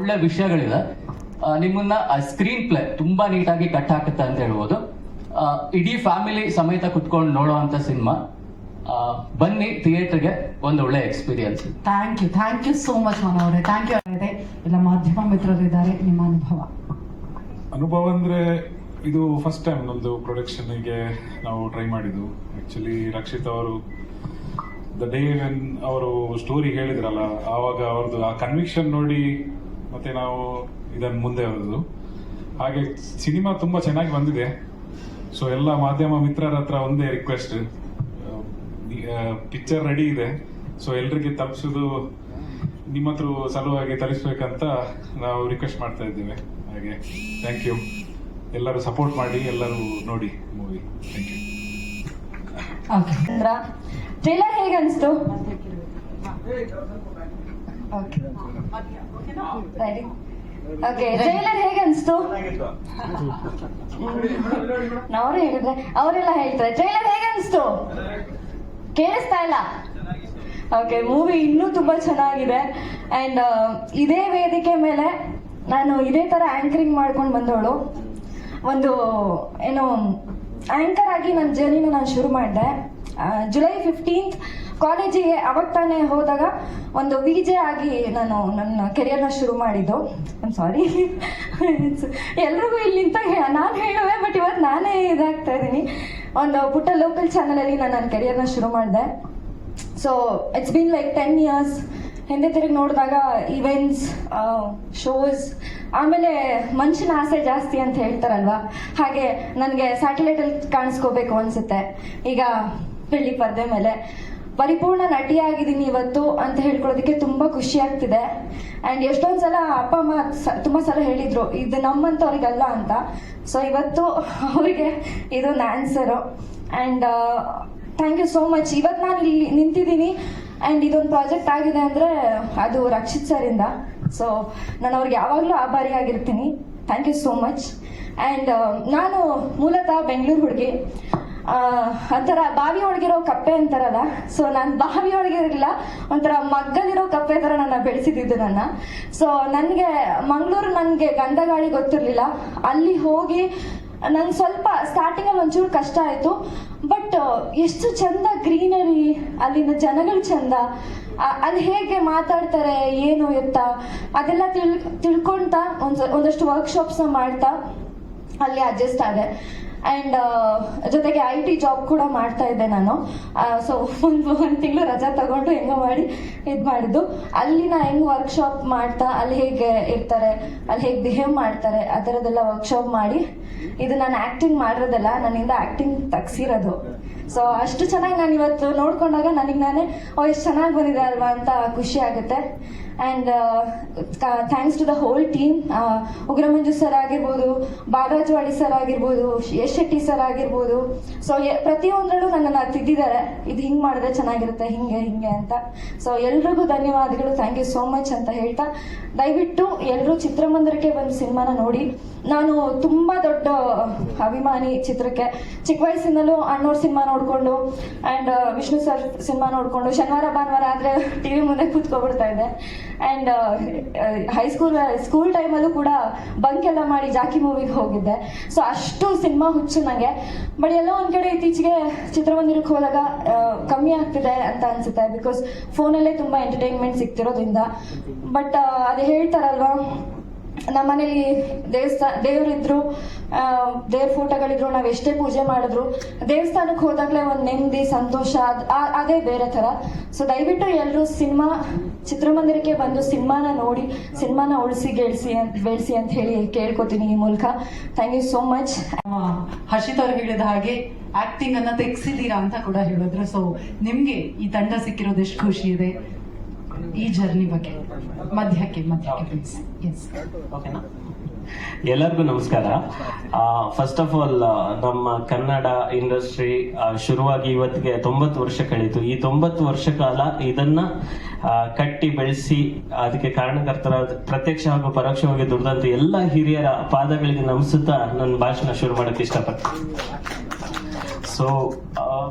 ಒಳ್ಳೆ ವಿಷಯಗಳಿದೆ. ನಿಮ್ಮನ್ನ screen play ತುಂಬಾ ನೀಟಾಗಿ ಕಟ್ ಹಾಕುತ್ತೆ ಅಂತ ಹೇಳ್ಬೋದು. ಇಡೀ ಫ್ಯಾಮಿಲಿ ಸಮೇತ ಕುತ್ಕೊಂಡು ನೋಡುವಂತ ಸಿನಿಮಾ. ಬನ್ನಿ ಥಿಯೇಟರ್ಗೆ, ಒಂದು ಒಳ್ಳೆ experience. Thank you so much ಮನೋಹರೇ. Thank you. ಎಲ್ಲ ಮಾಧ್ಯಮ ಮಿತ್ರರಿದ್ದಾರೆ, ನಿಮ್ಮ ಅನುಭವ ಅಂದ್ರೆ ಇದು ಫಸ್ಟ್ ಟೈಮ್ ನಮ್ದು ಪ್ರೊಡಕ್ಷನ್ಗೆ ನಾವು ಟ್ರೈ ಮಾಡಿದ್ದು. ಆಕ್ಚುಲಿ ರಕ್ಷಿತ್ ಅವರು ದ ಡೇ ವೆನ್ ಅವರು ಸ್ಟೋರಿ ಹೇಳಿದ್ರಲ್ಲ, ಆವಾಗ ಅವ್ರದ್ದು ಆ ಕನ್ವಿಕ್ಷನ್ ನೋಡಿ ಮತ್ತೆ ನಾವು ಇದನ್ನು ಮುಂದೆ ಹೋದದ್ದು. ಹಾಗೆ ಸಿನಿಮಾ ತುಂಬಾ ಚೆನ್ನಾಗಿ ಬಂದಿದೆ. ಸೊ ಎಲ್ಲ ಮಾಧ್ಯಮ ಮಿತ್ರರ ಹತ್ರ ಒಂದೇ ರಿಕ್ವೆಸ್ಟ್, ಪಿಕ್ಚರ್ ರೆಡಿ ಇದೆ, ಸೊ ಎಲ್ರಿಗೆ ತಲುಪಿಸೋದು ನಿಮ್ಮ ಹತ್ರ ಸಲುವಾಗಿ ತಲುಪಿಸ್ಬೇಕಂತ ನಾವು ರಿಕ್ವೆಸ್ಟ್ ಮಾಡ್ತಾ ಇದ್ದೇವೆ. ಹಾಗೆ ಥ್ಯಾಂಕ್ ಯು. ಎಲ್ಲರೂ ಸಪೋರ್ಟ್ ಮಾಡಿ, ಎಲ್ಲರೂ ನೋಡಿ ಮೂವಿ. Thank you. ಟ್ರೇಲರ್ ಹೇಗೆ ಅನಿಸ್ತು? ಟ್ರೇಲರ್ ಹೇಗೆ ಅನಿಸ್ತು? ನಾವ್ರು ಹೇಳಿದ್ರೆ ಅವರೆಲ್ಲ ಹೇಳ್ತಾರೆ ಟ್ರೇಲರ್ ಹೇಗೆ ಅನಿಸ್ತು? ಕೇಳಿಸ್ತಾ ಇಲ್ಲ? ಓಕೆ, ಮೂವಿ ಇನ್ನೂ ತುಂಬಾ ಚೆನ್ನಾಗಿದೆ. ಅಂಡ್ ಇದೇ ವೇದಿಕೆ ಮೇಲೆ ನಾನು ಇದೇ ತರ ಆಂಕರಿಂಗ್ ಮಾಡ್ಕೊಂಡು ಬಂದವಳು. ಒಂದು ಏನು ಆಂಕರ್ ಆಗಿ ನನ್ನ ಜರ್ನಿನ ನಾನು ಶುರು ಮಾಡಿದೆ ಜುಲೈ 15th ಕಾಲೇಜಿಗೆ. ಅವಾಗ ತಾನೇ ಹೋದಾಗ ಒಂದು ವಿಜೆ ಆಗಿ ನಾನು ನನ್ನ ಕೆರಿಯರ್ನ ಶುರು ಮಾಡಿದ್ದು. ಐಮ್ ಸಾರಿ, ಎಲ್ರಿಗೂ ಇಲ್ಲಿ ನಿಂತಾಗ ನಾನು ಹೇಳುವೆ, ಬಟ್ ಇವತ್ತು ನಾನೇ ಇದಾಗ್ತಾ ಇದ್ದೀನಿ. ಒಂದು ಪುಟ್ಟ ಲೋಕಲ್ ಚಾನಲಲ್ಲಿ ನಾನು ನನ್ನ ಕೆರಿಯರ್ನ ಶುರು ಮಾಡಿದೆ. So it's been like 10 years. ಹಿಂದೆ ತಿರುಗಿ ನೋಡಿದಾಗ ಇವೆಂಟ್ಸ್, ಶೋಸ್, ಆಮೇಲೆ ಮನುಷ್ಯನ ಆಸೆ ಜಾಸ್ತಿ ಅಂತ ಹೇಳ್ತಾರಲ್ವಾ, ಹಾಗೆ ನನಗೆ ಸ್ಯಾಟಲೈಟಲ್ಲಿ ಕಾಣಿಸ್ಕೋಬೇಕು ಅನ್ಸುತ್ತೆ. ಈಗ ಬೆಳ್ಳಿ ಪರ್ದೆ ಮೇಲೆ ಪರಿಪೂರ್ಣ ನಟಿಯಾಗಿದ್ದೀನಿ ಇವತ್ತು ಅಂತ ಹೇಳ್ಕೊಳ್ಳೋದಕ್ಕೆ ತುಂಬ ಖುಷಿ ಆಗ್ತಿದೆ. ಆ್ಯಂಡ್ ಎಷ್ಟೊಂದು ಸಲ ಅಪ್ಪ ಅಮ್ಮ ತುಂಬ ಸಲ ಹೇಳಿದರು ಇದು ನಮ್ಮಂಥವ್ರಿಗಲ್ಲ ಅಂತ. ಸೊ ಇವತ್ತು ಅವರಿಗೆ ಇದೊಂದು answer. And thank you so much. ಇವತ್ತು ನಾನು ಇಲ್ಲಿ ನಿಂತಿದ್ದೀನಿ ಆ್ಯಂಡ್ ಇದೊಂದು ಪ್ರಾಜೆಕ್ಟ್ ಆಗಿದೆ ಅಂದರೆ ಅದು ರಕ್ಷಿತ್ ಸರಿಂದ. ಸೊ ನಾನು ಅವ್ರಿಗೆ ಯಾವಾಗಲೂ ಆಭಾರಿಯಾಗಿರ್ತೀನಿ. Thank you so much. And ನಾನು ಮೂಲತಃ ಬೆಂಗಳೂರು ಹುಡುಗಿ. ಒಂಥರ ಬಾವಿ ಒಳಗಿರೋ ಕಪ್ಪೆ ಅಂತಾರಲ್ಲ, ಸೊ ನಾನು ಬಾವಿ ಒಳಗಿರಲಿಲ್ಲ, ಒಂಥರ ಮಗ್ಗಲಿರೋ ಕಪ್ಪೆ ಥರ ನನ್ನ ಬೆಳೆಸಿದ್ದು ನನ್ನ. ಸೊ ನನಗೆ ಮಂಗಳೂರು ನನಗೆ ಗಂಧಗಾಳಿ ಗೊತ್ತಿರಲಿಲ್ಲ. ಅಲ್ಲಿ ಹೋಗಿ ನಂಗೆ ಸ್ವಲ್ಪ ಸ್ಟಾರ್ಟಿಂಗಲ್ಲಿ ಒಂಚೂರು ಕಷ್ಟ ಆಯಿತು. ಬಟ್ ಎಷ್ಟು ಚಂದ ಗ್ರೀನರಿ, ಅಲ್ಲಿನ ಜನಗಳು ಚಂದ, ಅಲ್ಲಿ ಹೇಗೆ ಮಾತಾಡ್ತಾರೆ, ಏನು ಎತ್ತ ಅದೆಲ್ಲ ತಿಳ್ಕೊಳ್ತಾ ಒಂದಷ್ಟು ವರ್ಕ್ಶಾಪ್ಸ್ನ ಮಾಡ್ತಾ ಅಲ್ಲಿ ಅಡ್ಜಸ್ಟ್ ಆದೆ. ಆ್ಯಂಡ್ ಜೊತೆಗೆ IT ಜಾಬ್ ಕೂಡ ಮಾಡ್ತಾ ಇದ್ದೆ ನಾನು. ಸೊ ಒಂದು ತಿಂಗಳು ರಜಾ ತಗೊಂಡು ಹೆಂಗೋ ಮಾಡಿ ಇದು ಮಾಡಿದ್ದು. ಅಲ್ಲಿ ನಾ ಹೆಂಗೆ ವರ್ಕ್ಶಾಪ್ ಮಾಡ್ತಾ ಅಲ್ಲಿ ಹೇಗೆ ಇರ್ತಾರೆ, ಅಲ್ಲಿ ಹೇಗೆ ಬಿಹೇವ್ ಮಾಡ್ತಾರೆ, ಆ ಥರದ್ದೆಲ್ಲ ವರ್ಕ್ಶಾಪ್ ಮಾಡಿ ಇದು ನಾನು ಆ್ಯಕ್ಟಿಂಗ್ ಮಾಡಿರೋದಲ್ಲ, ನನ್ನಿಂದ ಆ್ಯಕ್ಟಿಂಗ್ ತೆಗ್ಸಿರೋದು. ಸೊ ಅಷ್ಟು ಚೆನ್ನಾಗಿ ನಾನು ಇವತ್ತು ನೋಡ್ಕೊಂಡಾಗ ನನಗೆ ನಾನೇ ಎಷ್ಟು ಚೆನ್ನಾಗಿ ಬಂದಿದೆ ಅಲ್ವಾ ಅಂತ ಖುಷಿ ಆಗುತ್ತೆ. And thanks to the whole team. Ugramanju sir ಆಗಿರ್ಬೋದು, ಬಾಲರಾಜವಾಡಿ ಸರ್ ಆಗಿರ್ಬೋದು, ಯಶ್ ಶೆಟ್ಟಿ ಸರ್ ಆಗಿರ್ಬೋದು. ಸೊ ಪ್ರತಿಯೊಂದರಲ್ಲೂ ನನ್ನನ್ನು ತಿದ್ದಿದ್ದಾರೆ, ಇದು ಹಿಂಗೆ ಮಾಡಿದ್ರೆ ಚೆನ್ನಾಗಿರುತ್ತೆ, ಹಿಂಗೆ ಅಂತ. ಸೊ ಎಲ್ರಿಗೂ ಧನ್ಯವಾದಗಳು, ಥ್ಯಾಂಕ್ ಯು ಸೋ ಮಚ್ ಅಂತ ಹೇಳ್ತಾ, ದಯವಿಟ್ಟು ಎಲ್ಲರೂ ಚಿತ್ರಮಂದಿರಕ್ಕೆ ಬಂದು ಸಿನಿಮಾನ ನೋಡಿ. ನಾನು ತುಂಬ ದೊಡ್ಡ ಅಭಿಮಾನಿ ಚಿತ್ರಕ್ಕೆ. ಚಿಕ್ಕ ವಯಸ್ಸಿನಲ್ಲೂ ಅಣ್ಣವ್ರ ಸಿನಿಮಾ ನೋಡಿಕೊಂಡು ಆ್ಯಂಡ್ ವಿಷ್ಣು ಸರ್ ಸಿನಿಮಾ ನೋಡಿಕೊಂಡು ಶನಿವಾರ ಭಾನುವಾರ ಆದರೆ TV ಮುಂದೆ ಕೂತ್ಕೊಬಿಡ್ತಾ ಇದ್ದೆ. ಆ್ಯಂಡ್ ಸ್ಕೂಲ್ ಟೈಮಲ್ಲೂ ಕೂಡ ಬಂಕ್ ಎಲ್ಲ ಮಾಡಿ ಜಾಕಿ ಮೂವಿಗೆ ಹೋಗಿದ್ದೆ. ಸೊ ಅಷ್ಟು ಸಿನಿಮಾ ಹುಚ್ಚು ನನಗೆ. ಬಟ್ ಎಲ್ಲೋ ಒಂದು ಕಡೆ ಇತ್ತೀಚೆಗೆ ಚಿತ್ರಮಂದಿರಕ್ಕೆ ಹೋದಾಗ ಕಮ್ಮಿ ಆಗ್ತಿದೆ ಅಂತ ಅನಿಸುತ್ತೆ, ಬಿಕಾಸ್ ಫೋನಲ್ಲೇ ತುಂಬ ಎಂಟರ್ಟೈನ್ಮೆಂಟ್ ಸಿಗ್ತಿರೋದ್ರಿಂದ. ಬಟ್ ಅದು ಹೇಳ್ತಾರಲ್ವಾ, ನಮ್ಮ ಮನೇಲಿ ದೇವರಿದ್ರು, ದೇವ್ರ ಫೋಟೋಗಳಿದ್ರು, ನಾವು ಎಷ್ಟೇ ಪೂಜೆ ಮಾಡಿದ್ರು ದೇವಸ್ಥಾನಕ್ಕೆ ಹೋದಾಗಲೇ ಒಂದು ನೆಮ್ಮದಿ, ಸಂತೋಷ, ಅದೇ ಬೇರೆ ಥರ. ಸೊ ದಯವಿಟ್ಟು ಎಲ್ಲರೂ ಚಿತ್ರಮಂದಿರಕ್ಕೆ ಬಂದು ಸಿನಿಮಾನ ನೋಡಿ, ಸಿನಿಮಾನ ಬೆಳೆಸಿ ಅಂತ ಹೇಳಿ ಕೇಳ್ಕೊತೀನಿ ಈ ಮೂಲಕ. Thank you so much. Harshit ಅವ್ರು ಹೇಳಿದ ಹಾಗೆ ಆಕ್ಟಿಂಗ್ ಅನ್ನ ತೆಗ್ಸಿದ್ದೀರಾ ಅಂತ ಕೂಡ ಹೇಳಿದ್ರು. ಸೊ ನಿಮ್ಗೆ ಈ ತಂಡ ಸಿಕ್ಕಿರೋದು ಎಷ್ಟು ಖುಷಿ ಇದೆ, ಈ ಜರ್ನಿ ಬಗ್ಗೆ ಮಧ್ಯಕ್ಕೆ ಪ್ಲೀಸ್. ಎಸ್, ಓಕೆನಾ? ಎಲ್ಲರಿಗೂ ನಮಸ್ಕಾರ. ಫಸ್ಟ್ ಆಫ್ ಆಲ್, ನಮ್ಮ ಕನ್ನಡ ಇಂಡಸ್ಟ್ರಿ ಶುರುವಾಗಿ ಇವತ್ತಿಗೆ 90 ವರ್ಷ ಕಳೀತು. ಈ 90 ವರ್ಷ ಕಾಲ ಇದನ್ನ ಕಟ್ಟಿ ಬೆಳೆಸಿ ಅದಕ್ಕೆ ಕಾರಣಕರ್ತರಾದ ಪ್ರತ್ಯಕ್ಷ ಹಾಗೂ ಪರೋಕ್ಷವಾಗಿ ದುಡಿದಂತ ಎಲ್ಲ ಹಿರಿಯರ ಪಾದಗಳಿಗೆ ನಮಿಸುತ್ತಾ ನನ್ನ ಭಾಷಣ ಶುರು ಮಾಡಕ್ಕೆ ಇಷ್ಟಪಡ್ತೀನಿ. ಸೊ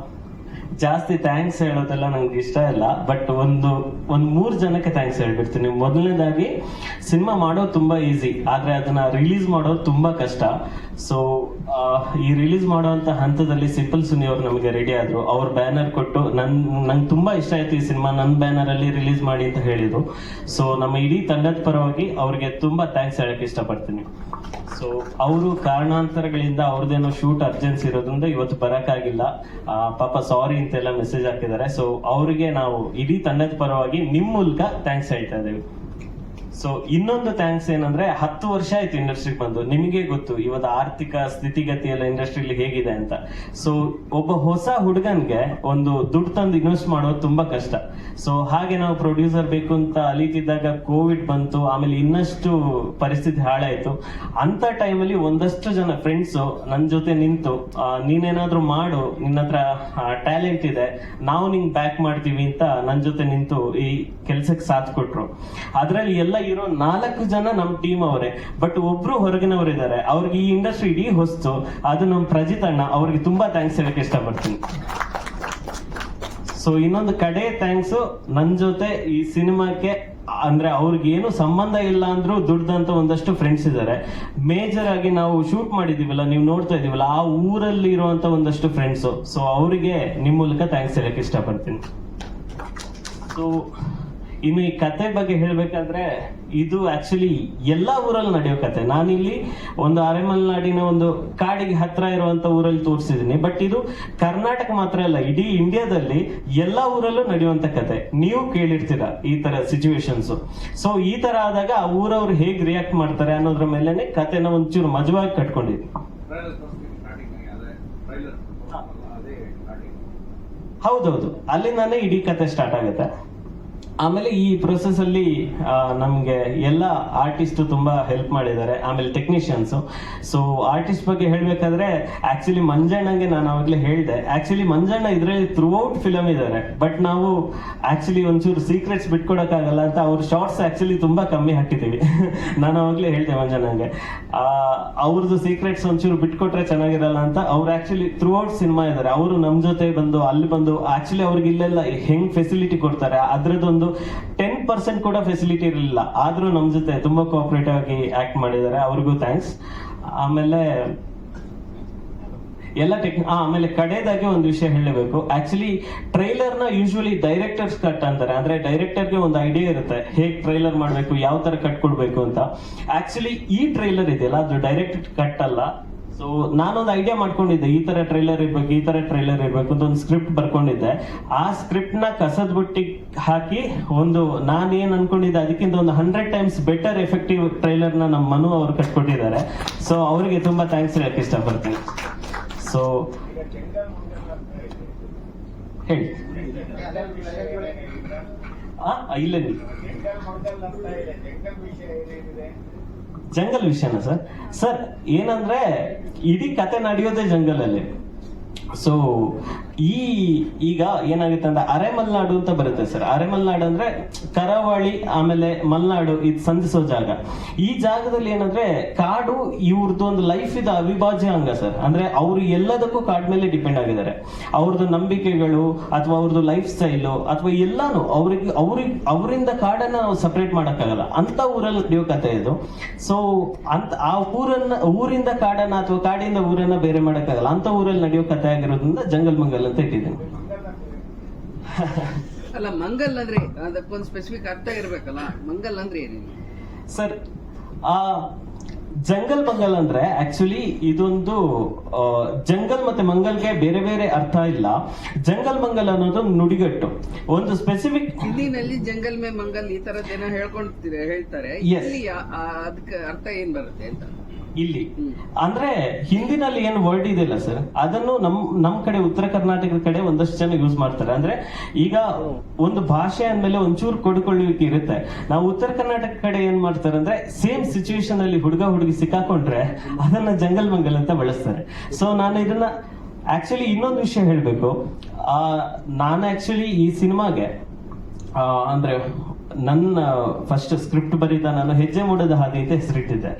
ಜಾಸ್ತಿ ಥ್ಯಾಂಕ್ಸ್ ಹೇಳೋದೆಲ್ಲ ನಂಗೆ ಇಷ್ಟ ಇಲ್ಲ, ಬಟ್ ಒಂದು 3 ಜನಕ್ಕೆ ಥ್ಯಾಂಕ್ಸ್ ಹೇಳ್ಬಿಡ್ತೀನಿ. ಮೊದಲನೇದಾಗಿ ಸಿನಿಮಾ ಮಾಡೋದು ತುಂಬಾ ಈಸಿ, ಆದ್ರೆ ಅದನ್ನ ರಿಲೀಸ್ ಮಾಡೋದು ತುಂಬಾ ಕಷ್ಟ. ಸೊ ಈ ರಿಲೀಸ್ ಮಾಡುವಂತ ಹಂತದಲ್ಲಿ ಸಿಂಪಲ್ ಸುನಿ ಅವ್ರು ನಮಗೆ ರೆಡಿ ಆದ್ರು. ಅವ್ರ ಬ್ಯಾನರ್ ಕೊಟ್ಟು ನಂಗೆ ತುಂಬಾ ಇಷ್ಟ ಆಯ್ತು ಈ ಸಿನಿಮಾ, ನನ್ನ ಬ್ಯಾನರ್ ಅಲ್ಲಿ ರಿಲೀಸ್ ಮಾಡಿ ಅಂತ ಹೇಳಿದ್ರು. ಸೊ ನಮ್ಮ ಇಡೀ ತಂಡದ ಪರವಾಗಿ ಅವ್ರಿಗೆ ತುಂಬಾ ಥ್ಯಾಂಕ್ಸ್ ಹೇಳಕ್ ಇಷ್ಟಪಡ್ತೀನಿ. ಸೊ ಅವರು ಕಾರಣಾಂತರಗಳಿಂದ ಅವ್ರದ್ದೇನೋ ಶೂಟ್ ಅರ್ಜೆನ್ಸಿ ಇರೋದ್ರಿಂದ ಇವತ್ತು ಬರಕ್ಕಾಗಿಲ್ಲ, ಪಾಪ ಸಾರಿ ಅಂತೆಲ್ಲ ಮೆಸೇಜ್ ಹಾಕಿದ್ದಾರೆ. ಸೊ ಅವರಿಗೆ ನಾವು ಇಡೀ ತಂಡದ ಪರವಾಗಿ ನಿಮ್ ಮೂಲಕ ಥ್ಯಾಂಕ್ಸ್ ಹೇಳ್ತಾ ಇದ್ದೇವೆ. ಸೊ ಇನ್ನೊಂದು ಥ್ಯಾಂಕ್ಸ್ ಏನಂದ್ರೆ 10 ವರ್ಷ ಆಯ್ತು ಇಂಡಸ್ಟ್ರಿಗೆ ಬಂದು. ನಿಮಗೆ ಗೊತ್ತು ಇವತ್ತು ಆರ್ಥಿಕ ಸ್ಥಿತಿಗತಿ ಎಲ್ಲ ಇಂಡಸ್ಟ್ರಿಲಿ ಹೇಗಿದೆ ಅಂತ. ಸೊ ಒಬ್ಬ ಹೊಸ ಹುಡುಗನ್ಗೆ ಒಂದು ದುಡ್ಡು ತಂದು ಇನ್ವೆಸ್ಟ್ ಮಾಡೋದು ತುಂಬಾ ಕಷ್ಟ. ಸೊ ಹಾಗೆ ನಾವು ಪ್ರೊಡ್ಯೂಸರ್ ಬೇಕು ಅಂತ ಅಲಿತಿದ್ದಾಗ ಕೋವಿಡ್ ಬಂತು, ಆಮೇಲೆ ಇನ್ನಷ್ಟು ಪರಿಸ್ಥಿತಿ ಹಾಳಾಯ್ತು. ಅಂತ ಟೈಮಲ್ಲಿ ಒಂದಷ್ಟು ಜನ ಫ್ರೆಂಡ್ಸ್ ನನ್ನ ಜೊತೆ ನಿಂತು ನೀನೇನಾದ್ರೂ ಮಾಡು, ನಿನ್ನ ಹತ್ರ ಟ್ಯಾಲೆಂಟ್ ಇದೆ, ನಾವು ನಿಂಗೆ ಬ್ಯಾಕ್ ಮಾಡ್ತೀವಿ ಅಂತ ನನ್ನ ಜೊತೆ ನಿಂತು ಈ ಕೆಲ್ಸಕ್ಕೆ ಸಾಥ್ ಕೊಟ್ರು. ಅದ್ರಲ್ಲಿ ಎಲ್ಲ ಇರೋ 4 ಜನ ನಮ್ ಟೀಮ್ ಅವರೇ, ಬಟ್ ಒಬ್ರು ಹೊರಗಿನವರು ಇದ್ದಾರೆ. ಅವ್ರಿಗೆ ಈ ಇಂಡಸ್ಟ್ರಿ ಇಡೀ ಹೊಸ್ತು. ಅದು ನಮ್ ಪ್ರಜಿತ್ ಅಣ್ಣ, ಅವ್ರಿಗೆ ತುಂಬಾ ಥ್ಯಾಂಕ್ಸ್ ಹೇಳಕ್ಕೆ ಇಷ್ಟಪಡ್ತೀನಿ. ಸೊ ಇನ್ನೊಂದು ಕಡೆ ಥ್ಯಾಂಕ್ಸ್ ನನ್ ಜೊತೆ ಈ ಸಿನಿಮಾಕ್ಕೆ, ಅಂದ್ರೆ ಅವ್ರಿಗೆ ಏನು ಸಂಬಂಧ ಇಲ್ಲ ಅಂದ್ರೂ ದುಡ್ದಂತ ಒಂದಷ್ಟು ಫ್ರೆಂಡ್ಸ್ ಇದ್ದಾರೆ. ಮೇಜರ್ ಆಗಿ ನಾವು ಶೂಟ್ ಮಾಡಿದೀವಲ್ಲ, ನೀವು ನೋಡ್ತಾ ಇದೀವಲ್ಲ, ಆ ಊರಲ್ಲಿ ಇರುವಂತ ಒಂದಷ್ಟು ಫ್ರೆಂಡ್ಸ್. ಸೊ ಅವರಿಗೆ ನಿಮ್ ಮೂಲಕ ಥ್ಯಾಂಕ್ಸ್ ಹೇಳಕ್ಕೆ ಇಷ್ಟಪಡ್ತೀನಿ. ಸೊ ಇನ್ನು ಈ ಕತೆ ಬಗ್ಗೆ ಹೇಳ್ಬೇಕಾದ್ರೆ, ಇದು ಆಕ್ಚುಲಿ ಎಲ್ಲಾ ಊರಲ್ಲಿ ನಡೆಯೋ ಕತೆ. ನಾನಿಲ್ಲಿ ಒಂದು ಅರೆಮಲೆನಾಡಿನ ಒಂದು ಕಾಡಿಗೆ ಹತ್ರ ಇರುವಂತ ಊರಲ್ಲಿ ತೋರಿಸಿದೀನಿ, ಬಟ್ ಇದು ಕರ್ನಾಟಕ ಮಾತ್ರ ಅಲ್ಲ, ಇಡೀ ಇಂಡಿಯಾದಲ್ಲಿ ಎಲ್ಲಾ ಊರಲ್ಲೂ ನಡೆಯುವಂತ ಕತೆ. ನೀವು ಕೇಳಿರ್ತೀರ ಈ ತರ ಸಿಚುವೇಶನ್ಸ್. ಸೊ ಈ ತರ ಆದಾಗ ಆ ಊರವ್ರು ಹೇಗ್ ರಿಯಾಕ್ಟ್ ಮಾಡ್ತಾರೆ ಅನ್ನೋದ್ರ ಮೇಲೆನೆ ಕತೆನ ಒಂಚೂರು ಮಜವಾಗಿ ಕಟ್ಕೊಂಡಿದ್ವಿ. ಹೌದೌದು, ಅಲ್ಲಿಂದಾನೇ ಇಡೀ ಕತೆ ಸ್ಟಾರ್ಟ್ ಆಗುತ್ತೆ. ಆಮೇಲೆ ಈ ಪ್ರೊಸೆಸ್ ಅಲ್ಲಿ ನಮ್ಗೆ ಎಲ್ಲ ಆರ್ಟಿಸ್ಟ್ ತುಂಬಾ ಹೆಲ್ಪ್ ಮಾಡಿದ್ದಾರೆ, ಆಮೇಲೆ ಟೆಕ್ನಿಷಿಯನ್ಸ್. ಸೊ ಆರ್ಟಿಸ್ಟ್ ಬಗ್ಗೆ ಹೇಳ್ಬೇಕಾದ್ರೆ ಆಕ್ಚುಲಿ ಮಂಜಣ್ಣಂಗೆ ನಾನು ಅವಾಗ್ಲೇ ಹೇಳ್ದೆ, ಆಕ್ಚುಲಿ ಮಂಜಣ್ಣ ಇದ್ರಲ್ಲಿ ಥ್ರೂ ಔಟ್ ಫಿಲಮ್ ಇದ್ದಾರೆ, ಬಟ್ ನಾವು ಆಕ್ಚುಲಿ ಒಂಚೂರು ಸೀಕ್ರೆಟ್ಸ್ ಬಿಟ್ಕೊಡಕ್ಕಾಗಲ್ಲ ಅಂತ ಅವ್ರ ಶಾರ್ಟ್ಸ್ ಆಕ್ಚುಲಿ ತುಂಬಾ ಕಮ್ಮಿ ಹಾಕಿದೀವಿ. ನಾನು ಅವಾಗ್ಲೇ ಹೇಳ್ದೆ ಮಂಜಣ್ಣಂಗೆ, ಅವ್ರದ್ದು ಸೀಕ್ರೆಟ್ಸ್ ಒಂಚೂರು ಬಿಟ್ಕೊಟ್ರೆ ಚೆನ್ನಾಗಿರಲ್ಲ ಅಂತ. ಅವ್ರು ಆಕ್ಚುಲಿ ಥ್ರೂ ಔಟ್ ಸಿನಿಮಾ ಇದ್ದಾರೆ. ಅವರು ನಮ್ ಜೊತೆ ಬಂದು ಅಲ್ಲಿ ಬಂದು ಆಕ್ಚುಲಿ ಅವ್ರಿಗೆ ಇಲ್ಲೆಲ್ಲ ಹೆಂಗ್ ಫೆಸಿಲಿಟಿ ಕೊಡ್ತಾರೆ ಅದ್ರದ್ದೊಂದು 10% ಕೂಡ ಫೆಸಿಲಿಟಿ ಇರಲಿಲ್ಲ, ಆದ್ರೂ ನಮ್ ಜೊತೆ ತುಂಬಾ ಕೋಆಪರೇಟಿವ್ ಆಗಿ ಆಕ್ಟ್ ಮಾಡಿದ್ದಾರೆ. ಅವ್ರಿಗೂ ಥ್ಯಾಂಕ್ಸ್. ಆಮೇಲೆ ಎಲ್ಲ ಆಮೇಲೆ ಕಡೆದಾಗಿ ಒಂದು ವಿಷಯ ಹೇಳಬೇಕು. ಆಕ್ಚುಲಿ ಟ್ರೈಲರ್ ನ ಯೂಶುವಲಿ ಡೈರೆಕ್ಟರ್ಸ್ ಕಟ್ ಅಂತಾರೆ, ಅಂದ್ರೆ ಡೈರೆಕ್ಟರ್ಗೆ ಒಂದು ಐಡಿಯಾ ಇರುತ್ತೆ ಹೇಗ್ ಟ್ರೈಲರ್ ಮಾಡ್ಬೇಕು, ಯಾವ ತರ ಕಟ್ ಕೊಡ್ಬೇಕು ಅಂತ. ಆಕ್ಚುಲಿ ಈ ಟ್ರೈಲರ್ ಇದೆಯಲ್ಲ, ಅದು ಡೈರೆಕ್ಟ್ ಕಟ್ ಅಲ್ಲ. ಸೊ ನಾನೊಂದು ಐಡಿಯಾ ಮಾಡ್ಕೊಂಡಿದ್ದೆ, ಈ ತರ ಟ್ರೈಲರ್ ಇರ್ಬೇಕು, ಈ ತರ ಟ್ರೈಲರ್ ಇರ್ಬೇಕು ಅಂತ ಒಂದು ಸ್ಕ್ರಿಪ್ಟ್ ಬರ್ಕೊಂಡಿದ್ದೆ. ಆ ಸ್ಕ್ರಿಪ್ಟ್ ನ ಕಸದ ಬುಟ್ಟಿಗೆ ಹಾಕಿ ಒಂದು ನಾನೇನ್ ಅನ್ಕೊಂಡಿದ್ದೆ ಅದಕ್ಕಿಂತ ಒಂದು 100 times ಬೆಟರ್ ಎಫೆಕ್ಟಿವ್ ಟ್ರೈಲರ್ ನ ನಮ್ಮ ಮನು ಅವ್ರು ಕಟ್ಕೊಟ್ಟಿದ್ದಾರೆ. ಸೊ ಅವರಿಗೆ ತುಂಬಾ ಥ್ಯಾಂಕ್ಸ್ ಹೇಳಕ್ ಇಷ್ಟಪಡ್ತೀನಿ. ಸೊ ಹೇಳಿ ಇಲ್ಲ ಜಂಗಲ್ ವಿಷಯನ ಸರ್ ಏನಂದ್ರೆ ಇಡೀ ಕತೆ ನಡೆಯೋದೇ ಜಂಗಲ್ ಅಲ್ಲಿ. ಸೊ ಈಗ ಏನಾಗುತ್ತೆ ಅಂದ್ರೆ ಅರೆಮಲ್ನಾಡು ಅಂತ ಬರುತ್ತೆ ಸರ್. ಅರೆಮಲ್ನಾಡು ಅಂದ್ರೆ ಕರಾವಳಿ ಆಮೇಲೆ ಮಲ್ನಾಡು ಇದು ಸಂಧಿಸೋ ಜಾಗ. ಈ ಜಾಗದಲ್ಲಿ ಏನಂದ್ರೆ ಕಾಡು ಇವ್ರದ್ದು ಒಂದು ಲೈಫ್ ಇದು ಅವಿಭಾಜ್ಯ ಅಂಗ ಸರ್. ಅಂದ್ರೆ ಅವ್ರು ಎಲ್ಲದಕ್ಕೂ ಕಾಡ್ ಮೇಲೆ ಡಿಪೆಂಡ್ ಆಗಿದ್ದಾರೆ. ಅವ್ರದ್ದು ನಂಬಿಕೆಗಳು ಅಥವಾ ಅವ್ರದ್ದು ಲೈಫ್ ಸ್ಟೈಲು ಅಥವಾ ಎಲ್ಲಾನು ಅವರಿಂದ ಕಾಡನ್ನ ನಾವು ಸಪರೇಟ್ ಮಾಡಕ್ಕಾಗಲ್ಲ ಅಂತ ಊರಲ್ಲಿ ನಡೆಯೋ ಕತೆ ಇದು. ಸೊ ಅಂತ ಆ ಊರಿಂದ ಕಾಡನ್ನ ಅಥವಾ ಕಾಡಿಂದ ಊರನ್ನ ಬೇರೆ ಮಾಡಕ್ಕಾಗಲ್ಲ ಅಂತ ಊರಲ್ಲಿ ನಡೆಯೋ ಕತೆ ಆಗಿರೋದ್ರಿಂದ ಜಂಗಲ್ ಮಂಗಲ್ ಅಂತ ಇಟ್ಟಿದ್ದೀನಿ. ಅಲ್ಲ, ಮಂಗಲ್ ಅಂದ್ರೆ ಅದಕ್ಕೊಂದು ಸ್ಪೆಸಿಫಿಕ್ ಅರ್ಥ ಇರ್ಬೇಕಲ್ಲ. ಮಂಗಲ್ ಅಂದ್ರೆ ಏನೇನು ಸರ್? ಜಂಗಲ್ ಮಂಗಲ್ ಅಂದ್ರೆ ಆಕ್ಚುಲಿ ಇದೊಂದು ಜಂಗಲ್ ಮತ್ತೆ ಮಂಗಲ್ಗೆ ಬೇರೆ ಬೇರೆ ಅರ್ಥ ಇಲ್ಲ. ಜಂಗಲ್ ಮಂಗಲ್ ಅನ್ನೋದು ನುಡಿಗಟ್ಟು, ಒಂದು ಸ್ಪೆಸಿಫಿಕ್. ಹಿಂದಿನಲ್ಲಿ ಜಂಗಲ್ ಮೇ ಮಂಗಲ್ ಈ ತರದ್ದೇನೋ ಹೇಳ್ತಾರೆ. ಇಲ್ಲಿ ಅದಕ್ಕೆ ಅರ್ಥ ಏನ್ ಬರುತ್ತೆ ಅಂತ ಇಲ್ಲಿ ಅಂದ್ರೆ ಹಿಂದಿನಲ್ಲಿ ಏನು ವರ್ಡ್ ಇದೆಯಲ್ಲ ಸರ್, ಅದನ್ನು ನಮ್ ಕಡೆ ಉತ್ತರ ಕರ್ನಾಟಕದ ಕಡೆ ಒಂದಷ್ಟು ಜನ ಯೂಸ್ ಮಾಡ್ತಾರೆ. ಅಂದ್ರೆ ಈಗ ಒಂದು ಭಾಷೆ ಅಂದ್ಮೇಲೆ ಒಂಚೂರು ಕೊಡ್ಕೊಳ್ಳಿಕ್ಕೆ ಇರುತ್ತೆ. ನಾವು ಉತ್ತರ ಕರ್ನಾಟಕ ಕಡೆ ಏನ್ ಮಾಡ್ತಾರೆ ಅಂದ್ರೆ ಸೇಮ್ ಸಿಚುವೇಶನ್ ಅಲ್ಲಿ ಹುಡುಗಿ ಸಿಕ್ಕಾಕೊಂಡ್ರೆ ಅದನ್ನ ಜಂಗಲ್ ಮಂಗಲ್ ಅಂತ ಬಳಸ್ತಾರೆ. ಸೊ ನಾನು ಇದನ್ನ ಆಕ್ಚುಲಿ ಇನ್ನೊಂದು ವಿಷಯ ಹೇಳ್ಬೇಕು. ನಾನು ಆಕ್ಚುಲಿ ಈ ಸಿನಿಮಾಗೆ ಅಂದ್ರೆ ನನ್ನ ಫಸ್ಟ್ ಸ್ಕ್ರಿಪ್ಟ್ ಬರೀದ ನಾನು ಹೆಜ್ಜೆ ಮೂಡದ ಹಾದಿ ಅಂತ ಹೆಸರಿಟ್ಟಿದ್ದೆ.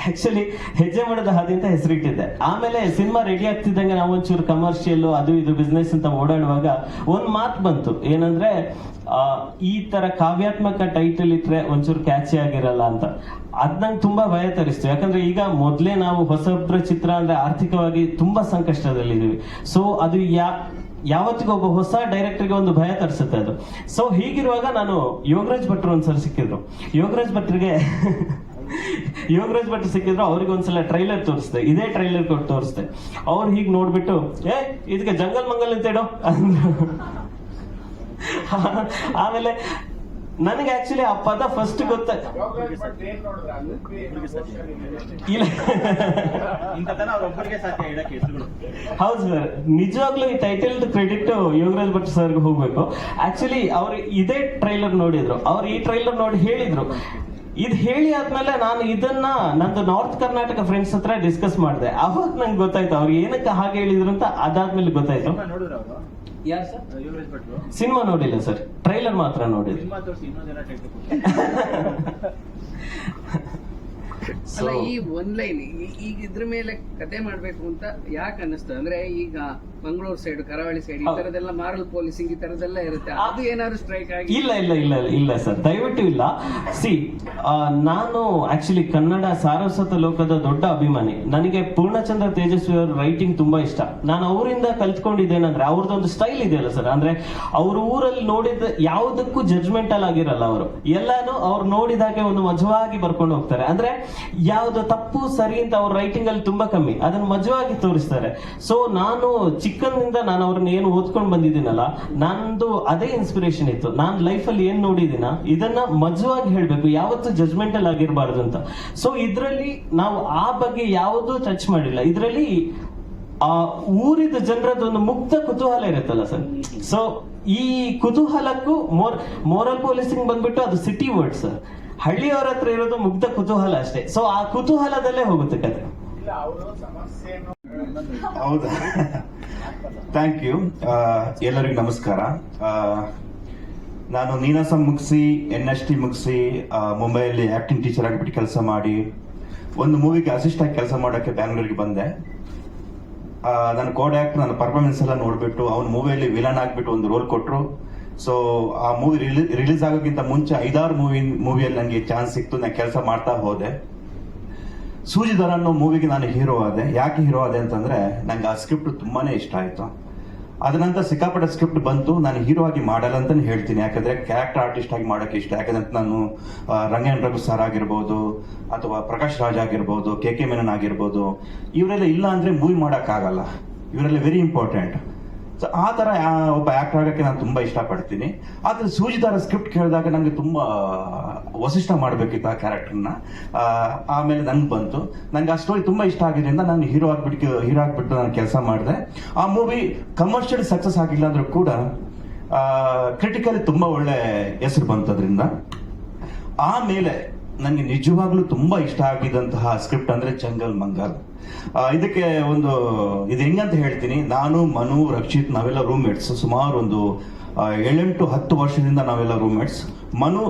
ಆಕ್ಚುಲಿ ಹೆಜ್ಜೆ ಮಾಡದ ಹಾದಿ ಅಂತ ಹೆಸರಿಟ್ಟಿದ್ದೆ. ಆಮೇಲೆ ಸಿನಿಮಾ ರೆಡಿ ಆಗ್ತಿದ್ದಂಗೆ ನಾವು ಒಂಚೂರು ಕಮರ್ಷಿಯಲ್ ಅದು ಇದು ಬಿಸ್ನೆಸ್ ಅಂತ ಓಡಾಡುವಾಗ ಒಂದ್ ಮಾತು ಬಂತು, ಏನಂದ್ರೆ ಈ ತರ ಕಾವ್ಯಾತ್ಮಕ ಟೈಟಲ್ ಇಟ್ರೆ ಒಂಚೂರು ಕ್ಯಾಚಿ ಆಗಿರಲ್ಲ ಅಂತ. ಅದ್ ನಂಗೆ ತುಂಬಾ ಭಯ ತರಿಸ್ತು. ಯಾಕಂದ್ರೆ ಈಗ ಮೊದ್ಲೇ ನಾವು ಹೊಸಬ್ರ ಚಿತ್ರ ಅಂದ್ರೆ ಆರ್ಥಿಕವಾಗಿ ತುಂಬಾ ಸಂಕಷ್ಟದಲ್ಲಿದ್ದೀವಿ. ಸೊ ಅದು ಯಾವತ್ತಿಗೂ ಒಬ್ಬ ಹೊಸ ಡೈರೆಕ್ಟರ್ಗೆ ಒಂದು ಭಯ ತರಿಸುತ್ತೆ ಅದು. ಸೊ ಹೀಗಿರುವಾಗ ನಾನು ಯೋಗರಾಜ್ ಭಟ್ರು ಒಂದ್ಸಲ ಸಿಕ್ಕಿದ್ರು. ಯೋಗರಾಜ್ ಭಟ್ರು ಸಿಕ್ಕಿದ್ರು. ಅವ್ರಿಗೆ ಒಂದ್ಸಲ ಟ್ರೈಲರ್ ತೋರಿಸ್ದೆ, ಇದೇ ಟ್ರೈಲರ್ ಕೊಟ್ಟು ತೋರಿಸ್ದೆ. ಅವ್ರು ಹೀಗೆ ನೋಡ್ಬಿಟ್ಟು ಇದಕ್ಕೆ ಜಂಗಲ್ ಮಂಗಲ್ ಅಂತ ಇಡೋ ಅಂದ್ರು. ಆಮೇಲೆ ನನಗೆ ಆಕ್ಚುಲಿ ಆ ಪದ ಫಸ್ಟ್ ಗೊತ್ತ ಇಲ್ಲ. ಹೌದು ಸರ್, ನಿಜವಾಗ್ಲೂ ಈ ಟೈಟಲ್ ಕ್ರೆಡಿಟ್ ಯೋಗರಾಜ್ ಭಟ್ ಸರ್ಗೆ ಹೋಗ್ಬೇಕು. ಆಕ್ಚುಲಿ ಅವ್ರು ಇದೇ ಟ್ರೈಲರ್ ನೋಡಿದ್ರು. ಅವ್ರು ಈ ಟ್ರೈಲರ್ ನೋಡಿ ಹೇಳಿದ್ರು. ಇದು ಹೇಳಿ ಆದ್ಮೇಲೆ ನಾನು ಇದನ್ನ ನಂದು ನಾರ್ತ್ ಕರ್ನಾಟಕ ಫ್ರೆಂಡ್ಸ್ ಹತ್ರ ಡಿಸ್ಕಸ್ ಮಾಡಿದೆ. ಅವಾಗ ನಂಗೆ ಗೊತ್ತಾಯ್ತು ಅವ್ರು ಏನಕ್ಕೆ ಹಾಗೆ ಹೇಳಿದ್ರು ಅಂತ. ಅದಾದ್ಮೇಲೆ ಗೊತ್ತಾಯ್ತು. ಯಾರು ಸರ್? ಸಿನಿಮಾ ನೋಡಿಲ್ಲ ಸರ್, ಟ್ರೈಲರ್ ಮಾತ್ರ ನೋಡಿದ್ರು. ಅಲ್ಲ, ಈ ಒನ್ ಲೈನ್ ಈಗ ಇದ್ರ ಮೇಲೆ ಕತೆ ಮಾಡ್ಬೇಕು ಅಂತ ಯಾಕೆ ಅನ್ನಿಸ್ತದೆ? ಅಂದ್ರೆ ಈಗ ಮಂಗಳೂರು ಸೈಡ್, ಕರಾವಳಿ ಸೈಡ್ ಈ ತರದೆಲ್ಲ ಮಾರಲ್ ಪೊಲೀಸಿಂಗ್ ಈ ತರದೆಲ್ಲ ಇರುತ್ತೆ. ಅದು ಏನಾದ್ರು ಸ್ಟ್ರೈಕ್ ಆಗಿ? ಇಲ್ಲ ಸರ್, ದಯವಿಟ್ಟು ಇಲ್ಲ. ನಾನು ಆಕ್ಚುಲಿ ಕನ್ನಡ ಸಾರಸ್ವತ ಲೋಕದ ದೊಡ್ಡ ಅಭಿಮಾನಿ. ನನಗೆ ಪೂರ್ಣಚಂದ್ರ ತೇಜಸ್ವಿ ಅವರ ರೈಟಿಂಗ್ ತುಂಬಾ ಇಷ್ಟ. ನಾನು ಅವರಿಂದ ಕಲ್ತ್ಕೊಂಡಿದ್ದೇನಂದ್ರೆ ಅವ್ರದ್ದೊಂದು ಸ್ಟೈಲ್ ಇದೆಯಲ್ಲ ಸರ್, ಅಂದ್ರೆ ಅವ್ರ ಊರಲ್ಲಿ ನೋಡಿದ ಯಾವುದಕ್ಕೂ ಜಡ್ಜ್ಮೆಂಟಲ್ ಆಗಿರಲ್ಲ. ಅವರು ಎಲ್ಲಾನು ಅವ್ರು ನೋಡಿದಾಗೆ ಒಂದು ಮಜವಾಗಿ ಬರ್ಕೊಂಡು ಹೋಗ್ತಾರೆ. ಅಂದ್ರೆ ಯಾವ್ದು ತಪ್ಪು ಸರಿ ಅಂತ ಅವ್ರ ರೈಟಿಂಗ್ ಅಲ್ಲಿ ತುಂಬಾ ಕಮ್ಮಿ, ಅದನ್ನ ಮಜವಾಗಿ ತೋರಿಸ್ತಾರೆ. ಸೊ ನಾನು ಚಿಕ್ಕಂದಿಂದ ನಾನು ಅವ್ರನ್ನ ಏನು ಓದ್ಕೊಂಡು ಬಂದಿದ್ದೀನಲ್ಲ, ನಂದು ಅದೇ ಇನ್ಸ್ಪಿರೇಷನ್ ಇತ್ತು. ನಾನು ಲೈಫಲ್ಲಿ ಏನ್ ನೋಡಿದಿನ ಇದನ್ನ ಮಜವಾಗಿ ಹೇಳ್ಬೇಕು, ಯಾವತ್ತೂ ಜಜ್ಮೆಂಟಲ್ ಆಗಿರಬಾರ್ದು ಅಂತ. ಸೊ ಇದ್ರಲ್ಲಿ ನಾವು ಆ ಬಗ್ಗೆ ಯಾವುದೂ ಟಚ್ ಮಾಡಿಲ್ಲ. ಇದ್ರಲ್ಲಿ ಆ ಊರಿದ ಜನರದೊಂದು ಮುಕ್ತ ಕುತೂಹಲ ಇರುತ್ತಲ್ಲ ಸರ್. ಸೊ ಈ ಕುತೂಹಲಕ್ಕೂ ಮೋರಲ್ ಪೊಲೀಸಿಂಗ್ ಬಂದ್ಬಿಟ್ಟು ಅದು ಸಿಟಿ ವರ್ಡ್ ಸರ್. ಹಳ್ಳಿಯವರ ಹತ್ರ ಇರೋದು ಮುಗ್ಧ ಕುತೂಹಲ ಅಷ್ಟೇ. ಸೊ ಆ ಕುತೂಹಲದಲ್ಲೇ ಹೋಗುತ್ತೆ ಕತೆ. ಹೌದಾ? Thank you. ಎಲ್ಲರಿಗೂ ನಮಸ್ಕಾರ. ನಾನು ನೀನಾಸಂ ಮುಗಿಸಿ NST ಮುಗಿಸಿ ಮುಂಬೈಯಲ್ಲಿ ಆಕ್ಟಿಂಗ್ ಟೀಚರ್ ಆಗಿಬಿಟ್ಟು ಕೆಲಸ ಮಾಡಿ ಒಂದು ಮೂವಿಗೆ ಅಸಿಸ್ಟ್ ಆಗಿ ಕೆಲಸ ಮಾಡೋಕ್ಕೆ ಬ್ಯಾಂಗ್ಳೂರಿಗೆ ಬಂದೆ. ನನ್ನ ಕೋಡ್ ಆಕ್ಟ್ ನನ್ನ ಪರ್ಫಾರ್ಮೆನ್ಸ್ ಎಲ್ಲ ನೋಡ್ಬಿಟ್ಟು ಅವ್ನ ಮೂವಿಯಲ್ಲಿ ವಿಲನ್ ಆಗ್ಬಿಟ್ಟು ಒಂದು ರೋಲ್ ಕೊಟ್ಟರು. ಸೊ ಆ ಮೂವಿ ರಿಲೀಸ್ ಆಗೋಕ್ಕಿಂತ ಮುಂಚೆ 5-6 ಮೂವಿಯಲ್ಲಿ ನನಗೆ ಚಾನ್ಸ್ ಸಿಕ್ತು. ನಾನು ಕೆಲಸ ಮಾಡ್ತಾ ಹೋದೆ. ಸೂಜಿದಾರ ಅನ್ನೋ ಮೂವಿಗೆ ನಾನು ಹೀರೋ ಆದೆ. ಯಾಕೆ ಹೀರೋ ಆದೆ ಅಂತಂದ್ರೆ ನಂಗೆ ಆ ಸ್ಕ್ರಿಪ್ಟ್ ತುಂಬಾನೇ ಇಷ್ಟ ಆಯ್ತು. ಅದ ನಂತರ ಸಿಕ್ಕಾಪಟ್ಟೆ ಸ್ಕ್ರಿಪ್ಟ್ ಬಂತು. ನಾನು ಹೀರೋ ಆಗಿ ಮಾಡಲ್ಲ ಅಂತಾನೆ ಹೇಳ್ತೀನಿ, ಯಾಕಂದ್ರೆ ಕ್ಯಾರೆಕ್ಟರ್ ಆರ್ಟಿಸ್ಟ್ ಆಗಿ ಮಾಡೋಕೆ ಇಷ್ಟ. ಯಾಕಂದ್ರೆ ನಾನು ರಂಗೇನ್ ರಘು ಸರ್ ಆಗಿರ್ಬೋದು, ಅಥವಾ ಪ್ರಕಾಶ್ ರಾಜ್ ಆಗಿರ್ಬೋದು, KK ಮೆನನ್ ಆಗಿರ್ಬೋದು, ಇವರೆಲ್ಲ ಇಲ್ಲ ಅಂದ್ರೆ ಮೂವಿ ಮಾಡೋಕ್ಕಾಗಲ್ಲ. ಇವರೆಲ್ಲ ವೆರಿ ಇಂಪಾರ್ಟೆಂಟ್. ಸೊ ಆ ಥರ ಒಬ್ಬ ಆ್ಯಕ್ಟರ್ ಆಗೋಕ್ಕೆ ನಾನು ತುಂಬ ಇಷ್ಟಪಡ್ತೀನಿ. ಆದರೆ ಸೂಜಿದಾರ ಸ್ಕ್ರಿಪ್ಟ್ ಕೇಳಿದಾಗ ನನಗೆ ತುಂಬ ವಸಿಷ್ಠ ಮಾಡಬೇಕಿತ್ತು ಆ ಕ್ಯಾರೆಕ್ಟರ್ನ. ಆಮೇಲೆ ನಂಗೆ ಬಂತು. ನನಗೆ ಆ ಸ್ಟೋರಿ ತುಂಬ ಇಷ್ಟ ಆಗಿದ್ದರಿಂದ ನಾನು ಹೀರೋ ಆಗಿಬಿಟ್ಟು ನಾನು ಕೆಲಸ ಮಾಡಿದೆ. ಆ ಮೂವಿ ಕಮರ್ಷಿಯಲ್ ಸಕ್ಸಸ್ ಆಗಿಲ್ಲ ಅಂದರೂ ಕೂಡ ಕ್ರಿಟಿಕಲಿ ತುಂಬ ಒಳ್ಳೆ ಹೆಸರು ಬಂತು ಅದರಿಂದ. ಆಮೇಲೆ ನನಗೆ ನಿಜವಾಗ್ಲೂ ತುಂಬಾ ಇಷ್ಟ ಆಗಿದ್ದಂತಹ ಸ್ಕ್ರಿಪ್ಟ್ ಅಂದ್ರೆ ಜಂಗಲ್ ಮಂಗಲ್. ಇದಕ್ಕೆ ಇದು ಹೆಂಗಂತ ಹೇಳ್ತೀನಿ. ನಾನು, ಮನು, ರಕ್ಷಿತ್ ನಾವೆಲ್ಲ ರೂಮ್ಮೇಟ್ಸ್. ಸುಮಾರು ಒಂದು 7-10 ವರ್ಷದಿಂದ ನಾವೆಲ್ಲ ರೂಮ್ಮೇಟ್ಸ್. ಮನು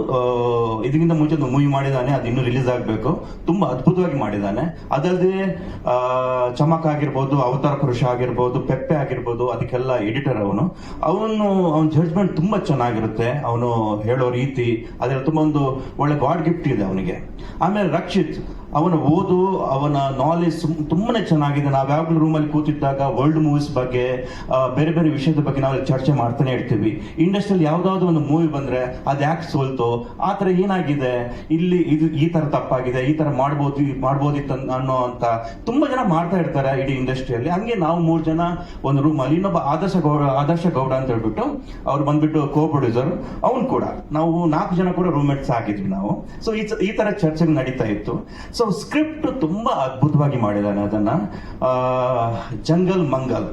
ಇದಕ್ಕಿಂತ ಮುಂಚೆ ಒಂದು ಮೂವಿ ಮಾಡಿದ್ದಾನೆ, ಅದು ಇನ್ನೂ ರಿಲೀಸ್ ಆಗಬೇಕು. ತುಂಬಾ ಅದ್ಭುತವಾಗಿ ಮಾಡಿದ್ದಾನೆ. ಅದಲ್ಲದೆ ಚಮಕ್ ಆಗಿರ್ಬೋದು, ಅವತಾರ ಪುರುಷ ಆಗಿರ್ಬೋದು, ಪೆಪ್ಪೆ ಆಗಿರ್ಬೋದು, ಅದಕ್ಕೆಲ್ಲ ಎಡಿಟರ್ ಅವನ ಜಡ್ಜ್ಮೆಂಟ್ ತುಂಬಾ ಚೆನ್ನಾಗಿರುತ್ತೆ. ಅವನು ಹೇಳೋ ರೀತಿ ಅದೆಲ್ಲ ತುಂಬಾ ಒಂದು ಒಳ್ಳೆ ಗಾಡ್ ಗಿಫ್ಟ್ ಇದೆ ಅವನಿಗೆ. ಆಮೇಲೆ ರಕ್ಷಿತ್, ಅವನ ಓದು, ಅವನ ನಾಲೆಜ್ ತುಂಬಾನೇ ಚೆನ್ನಾಗಿದೆ. ನಾವು ಯಾವಾಗಲೂ ರೂಮಲ್ಲಿ ಕೂತಿದ್ದಾಗ ವರ್ಲ್ಡ್ ಮೂವೀಸ್ ಬಗ್ಗೆ, ಬೇರೆ ಬೇರೆ ವಿಷಯದ ಬಗ್ಗೆ ನಾವು ಚರ್ಚೆ ಮಾಡ್ತಾನೆ ಇರ್ತೀವಿ. ಇಂಡಸ್ಟ್ರಿಯಲ್ಲಿ ಯಾವ್ದಾದ್ರು ಒಂದು ಮೂವಿ ಬಂದ್ರೆ ಅದು ಯಾಕೆ ಸೋಲ್ತು, ಆ ಥರ ಏನಾಗಿದೆ, ಇಲ್ಲಿ ಈ ಥರ ತಪ್ಪಾಗಿದೆ, ಈ ಥರ ಮಾಡ್ಬೋದಿತ್ತು ಅನ್ನೋ ಅಂತ ತುಂಬಾ ಜನ ಮಾಡ್ತಾ ಇರ್ತಾರೆ ಇಡೀ ಇಂಡಸ್ಟ್ರಿಯಲ್ಲಿ. ಹಂಗೆ ನಾವು 3 ಜನ ಒಂದು ರೂಮಲ್ಲಿ, ಇನ್ನೊಬ್ಬ ಆದರ್ಶ ಗೌಡ ಅಂತ ಹೇಳ್ಬಿಟ್ಟು ಅವ್ರು ಬಂದ್ಬಿಟ್ಟು ಕೋ ಪ್ರೊಡ್ಯೂಸರ್, ಅವನು ಕೂಡ, ನಾವು 4 ಜನ ಕೂಡ ರೂಮ್ಮೇಟ್ಸ್ ಆಗಿದ್ವಿ ನಾವು. ಸೊ ಈ ತರ ಚರ್ಚೆ ನಡೀತಾ ಇತ್ತು. ಸೊ ಸ್ಕ್ರಿಪ್ಟ್ ತುಂಬಾ ಅದ್ಭುತವಾಗಿ ಮಾಡಿದ್ದಾನೆ ಅದನ್ನ. ಜಂಗಲ್ ಮಂಗಲ್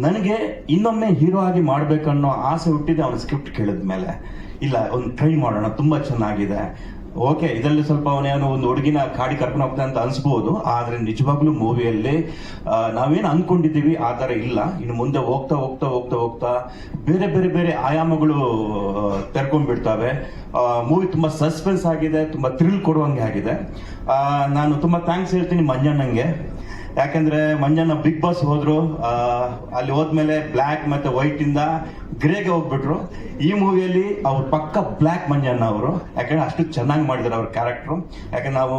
ನನಗೆ ಇನ್ನೊಮ್ಮೆ ಹೀರೋ ಆಗಿ ಮಾಡ್ಬೇಕನ್ನೋ ಆಸೆ ಹುಟ್ಟಿದೆ ಅವನ ಸ್ಕ್ರಿಪ್ಟ್ ಕೇಳಿದ ಮೇಲೆ. ಇಲ್ಲ, ಒಂದು ಟ್ರೈ ಮಾಡೋಣ, ತುಂಬಾ ಚೆನ್ನಾಗಿದೆ. ಓಕೆ ಇದರಲ್ಲಿ ಸ್ವಲ್ಪ ಅವನೇನೋ ಒಂದು ಹುಡುಗಿನ ಕಾಡಿ ಕರ್ಕೊಂಡು ಹೋಗ್ತಾನೆ ಅಂತ ಅನ್ಸ್ಬೋದು, ಆದ್ರೆ ನಿಜವಾಗ್ಲೂ ಮೂವಿಯಲ್ಲಿ ನಾವೇನು ಅನ್ಕೊಂಡಿದ್ದೀವಿ ಆ ಥರ ಇಲ್ಲ. ಇನ್ನು ಮುಂದೆ ಹೋಗ್ತಾ ಹೋಗ್ತಾ ಹೋಗ್ತಾ ಹೋಗ್ತಾ ಬೇರೆ ಬೇರೆ ಬೇರೆ ಆಯಾಮಗಳು ತೆರ್ಕೊಂಡ್ಬಿಡ್ತಾವೆ. ಮೂವಿ ತುಂಬಾ ಸಸ್ಪೆನ್ಸ್ ಆಗಿದೆ, ತುಂಬಾ ಥ್ರಿಲ್ ಕೊಡುವಂಗೆ ಆಗಿದೆ. ನಾನು ತುಂಬಾ ಥ್ಯಾಂಕ್ಸ್ ಹೇಳ್ತೀನಿ ಮಂಜಣ್ಣಂಗೆ, ಯಾಕಂದ್ರೆ ಮಂಜಣ್ಣ ಬಿಗ್ ಬಾಸ್ ಹೋದ್ರು, ಅಲ್ಲಿ ಹೋದ್ಮೇಲೆ ಬ್ಲ್ಯಾಕ್ ಮತ್ತೆ ವೈಟ್ ಇಂದ ಗ್ರೇಗೆ ಹೋಗ್ಬಿಟ್ರು. ಈ ಮೂವಿಯಲ್ಲಿ ಅವ್ರ ಪಕ್ಕ ಬ್ಲ್ಯಾಕ್ ಮಂಜಣ್ಣ ಅವರು, ಯಾಕಂದ್ರೆ ಅಷ್ಟು ಚೆನ್ನಾಗಿ ಮಾಡಿದ್ದಾರೆ ಅವ್ರ ಕ್ಯಾರೆಕ್ಟರ್. ಯಾಕಂದ್ರೆ ನಾವು